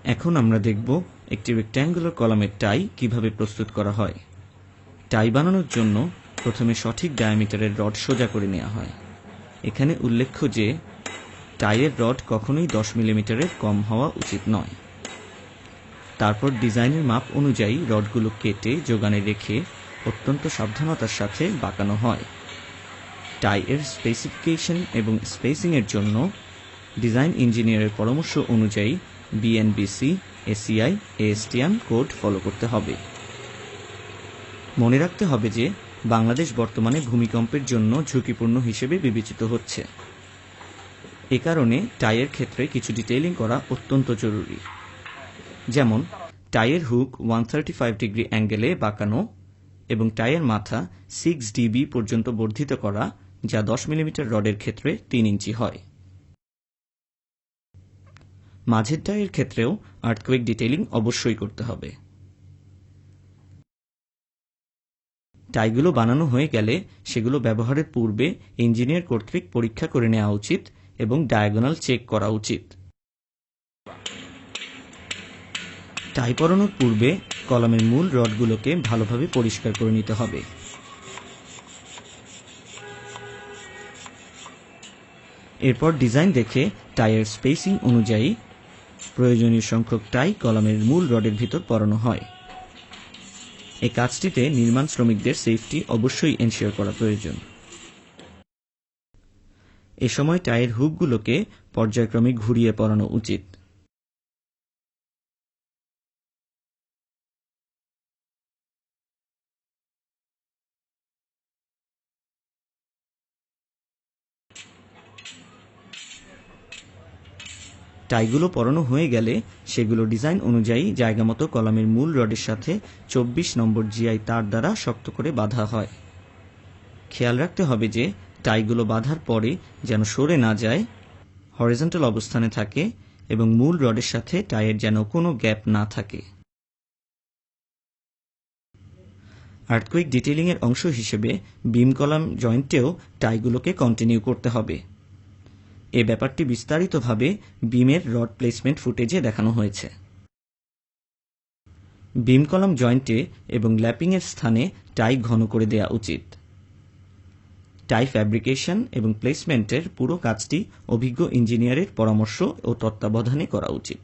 এখন আমরা দেখব একটি রেক্ট্যাঙ্গুলার কলামের টাই কিভাবে প্রস্তুত করা হয়। টাই বানানোর জন্য প্রথমে সঠিক ডায়ামিটারের রড সোজা করে নেওয়া হয়। এখানে উল্লেখ্য যে টাইয়ের রড কখনোই 10 মিলিমিটারের কম হওয়া উচিত নয়। তারপর ডিজাইনের মাপ অনুযায়ী রডগুলো কেটে যোগানে রেখে অত্যন্ত সাবধানতার সাথে বাঁকানো হয়। টাইয়ের স্পেসিফিকেশন এবং স্পেসিংয়ের জন্য ডিজাইন ইঞ্জিনিয়ারের পরামর্শ অনুযায়ী BNBC, ACI, ASTM code follow করতে হবে। মনে রাখতে হবে যে বাংলাদেশ বর্তমানে ভূমিকম্পের জন্য ঝুঁকিপূর্ণ হিসেবে বিবেচিত হচ্ছে। এ কারণে টাইয়ের ক্ষেত্রে কিছু ডিটেইলিং করা অত্যন্ত জরুরি। যেমন টাইয়ের হুক 135 ডিগ্রি অ্যাঙ্গেলে বাঁকানো এবং টাইয়ের মাথা 6 ডিবি পর্যন্ত বর্ধিত করা, যা 10 মিলিমিটার রডের ক্ষেত্রে 3 ইঞ্চি হয়। মাঝের টাইয়ের ক্ষেত্রেও আর্থকোয়েক ডিটেইলিং অবশ্যই করতে হবে। টাইগুলো বানানো হয়ে গেলে সেগুলো ব্যবহারের পূর্বে ইঞ্জিনিয়ার কর্তৃক পরীক্ষা করে নেওয়া উচিত এবং ডায়াগোনাল চেক করা উচিত। টাই পরানোর পূর্বে কলামের মূল রডগুলোকে ভালোভাবে পরিষ্কার করে নিতে হবে। এরপর ডিজাইন দেখে টাইয়ের স্পেসিং অনুযায়ী প্রয়োজনীয় সংখ্যক টাই কলামের মূল রডের ভিতর পরানো হয়। এই কাজটিতে নির্মাণ শ্রমিকদের সেফটি অবশ্যই এনশিওর করা প্রয়োজন। এ সময় টাইয়ের হুকগুলোকে পর্যায়ক্রমে ঘুরিয়ে পরানো উচিত। টাইগুলো পরানো হয়ে গেলে সেগুলো ডিজাইন অনুযায়ী জায়গামতো কলামের মূল রডের সাথে 24 নম্বর জিআই তার দ্বারা শক্ত করে বাঁধা হয়। খেয়াল রাখতে হবে যে টাইগুলো বাঁধার পরে যেন সরে না যায়, হরিজন্টাল অবস্থানে থাকে এবং মূল রডের সাথে টাইয়ের যেন কোনো গ্যাপ না থাকে। আর্থকোয়েক ডিটেইলিংয়ের অংশ হিসেবে বিম কলাম জয়েন্টেও টাইগুলোকে কন্টিনিউ করতে হবে। এ ব্যাপারটি বিস্তারিতভাবে বিমের রড প্লেসমেন্ট ফুটেজে দেখানো হয়েছে। বিম কলাম জয়েন্টে এবং ল্যাপিংয়ের স্থানে টাই ঘন করে দেওয়া উচিত। টাই ফ্যাব্রিকেশন এবং প্লেসমেন্টের পুরো কাজটি অভিজ্ঞ ইঞ্জিনিয়ারের পরামর্শ ও তত্ত্বাবধানে করা উচিত।